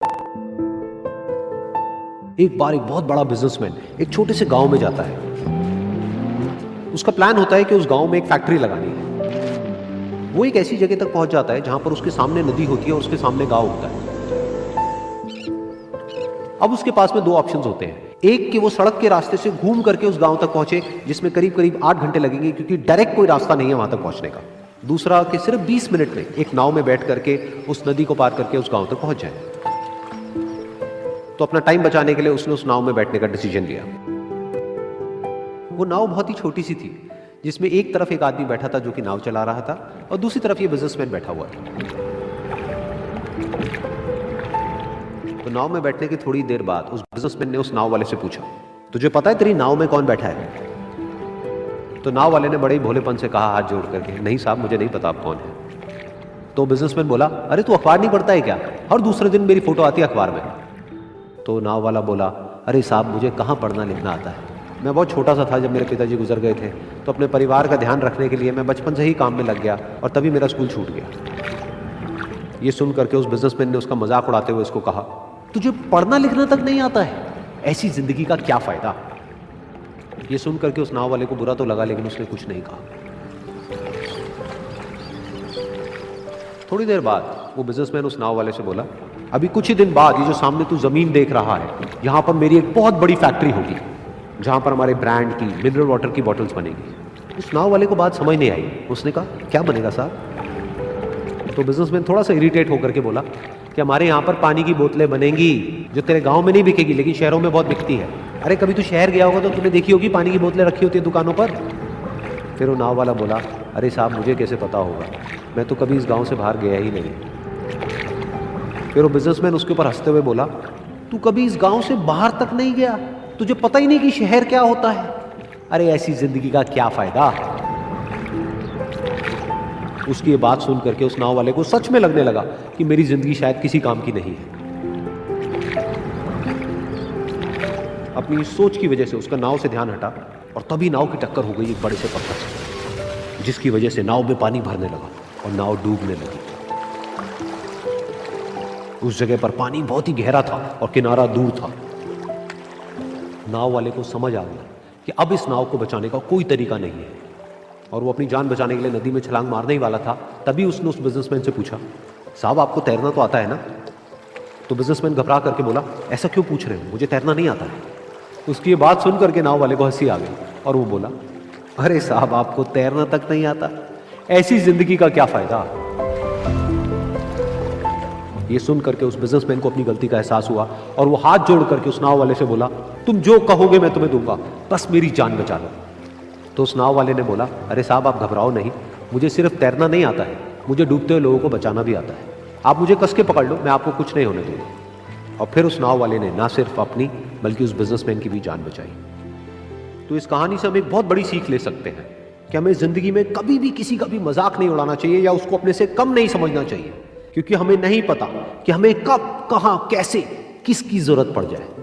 एक बार एक बहुत बड़ा बिजनेसमैन एक छोटे से गांव में जाता है। उसका प्लान होता है कि उस गांव में एक फैक्ट्री लगानी है। वो एक ऐसी जगह तक पहुंच जाता है जहां पर उसके सामने नदी होती है और उसके सामने गांव होता है। अब उसके पास में दो ऑप्शंस होते हैं। एक कि वो सड़क के रास्ते से घूम करके उस गांव तक पहुंचे, जिसमें करीब करीब 8 घंटे लगेंगे, क्योंकि डायरेक्ट कोई रास्ता नहीं है वहां तक पहुंचने का। दूसरा कि सिर्फ 20 मिनट में एक नाव में बैठ करके उस नदी को पार करके उस गांव तक पहुंच जाए। तो अपना टाइम बचाने के लिए उसने उस नाव में बैठने का डिसीजन लिया। वो नाव बहुत ही छोटी सी थी, जिसमें एक तरफ एक आदमी बैठा था जो कि नाव चला रहा था और दूसरी तरफ ये बिजनेसमैन बैठा हुआ था। तो नाव में बैठने की थोड़ी देर बाद उस बिजनेसमैन ने उस नाव वाले से पूछा, तुझे पता है तेरी नाव में कौन बैठा है? तो नाव वाले ने बड़े ही भोलेपन से कहा हाथ जोड़ करके, नहीं साहब मुझे नहीं पता आप कौन है। तो बिजनेसमैन बोला, अरे तू अखबार नहीं पढ़ता है क्या? हर दूसरे दिन मेरी फोटो आती है अखबार में। तो नाव वाला बोला, अरे साहब मुझे कहाँ पढ़ना लिखना आता है, मैं बहुत छोटा सा था जब मेरे पिताजी गुजर गए थे, तो अपने परिवार का ध्यान रखने के लिए मैं बचपन से ही काम में लग गया और तभी मेरा स्कूल छूट गया। ये सुन करके उस बिजनेसमैन ने उसका मजाक उड़ाते हुए उसको कहा, तुझे पढ़ना लिखना तक नहीं आता है, ऐसी जिंदगी का क्या फायदा? ये सुन करके उस नाव वाले को बुरा तो लगा, लेकिन उसने कुछ नहीं कहा। थोड़ी देर बाद वो बिजनेसमैन उस नाव वाले से बोला, अभी कुछ ही दिन बाद ये जो सामने तू जमीन देख रहा है, यहां पर मेरी एक बहुत बड़ी फैक्ट्री होगी जहां पर हमारे ब्रांड की मिनरल वाटर की बॉटल्स बनेगी। उस नाव वाले को बात समझ नहीं आई। उसने कहा, क्या बनेगा साहब? तो बिजनेसमैन थोड़ा सा इरिटेट होकर के बोला कि हमारे यहाँ पर पानी की बोतलें बनेंगी जो तेरे गांव में नहीं बिकेगी लेकिन शहरों में बहुत बिकती है। अरे कभी तू शहर गया होगा तो तूने देखी होगी पानी की बोतलें रखी होती है दुकानों पर। फिर वो नाव वाला बोला, अरे साहब मुझे कैसे पता होगा, मैं तो कभी इस गाँव से बाहर गया ही नहीं। फिर वो बिजनेसमैन उसके ऊपर हंसते हुए बोला, तू कभी इस गांव से बाहर तक नहीं गया, तुझे पता ही नहीं कि शहर क्या होता है? अरे ऐसी जिंदगी का क्या फायदा? उसकी ये बात सुन करके उस नाव वाले को सच में लगने लगा कि मेरी जिंदगी शायद किसी काम की नहीं है। अपनी सोच की वजह से उसका नाव से ध्यान हटा और तभी नाव की टक्कर हो गई एक बड़े से पत्थर से, जिसकी वजह से नाव में पानी भरने लगा और नाव डूबने लगी। उस जगह पर पानी बहुत ही गहरा था और किनारा दूर था। नाव वाले को समझ आ गया कि अब इस नाव को बचाने का कोई तरीका नहीं है और वो अपनी जान बचाने के लिए नदी में छलांग मारने ही वाला था। तभी उसने उस बिजनेसमैन से पूछा, साहब आपको तैरना तो आता है ना? तो बिजनेसमैन घबरा करके बोला, ऐसा क्यों पूछ रहे हो, मुझे तैरना नहीं आता है। उसकी ये बात सुन करके नाव वाले को हंसी आ गई और वो बोला, अरे साहब आपको तैरना तक नहीं आता, ऐसी जिंदगी का क्या फायदा? ये सुन करके उस बिजनेसमैन को अपनी गलती का एहसास हुआ और वो हाथ जोड़ करके उस नाव वाले से बोला, तुम जो कहोगे मैं तुम्हें दूंगा, बस मेरी जान बचा लो। तो उस नाव वाले ने बोला, अरे साहब आप घबराओ नहीं, मुझे सिर्फ तैरना नहीं आता है, मुझे डूबते हुए लोगों को बचाना भी आता है। आप मुझे कस के पकड़ लो, मैं आपको कुछ नहीं होने दूंगा। और फिर उस नाव वाले ने ना सिर्फ अपनी बल्कि उस बिजनेसमैन की भी जान बचाई। तो इस कहानी से हम एक बहुत बड़ी सीख ले सकते हैं कि हमें जिंदगी में कभी भी किसी का भी मजाक नहीं उड़ाना चाहिए या उसको अपने से कम नहीं समझना चाहिए, क्योंकि हमें नहीं पता कि हमें कब, कहां, कैसे, किसकी जरूरत पड़ जाए।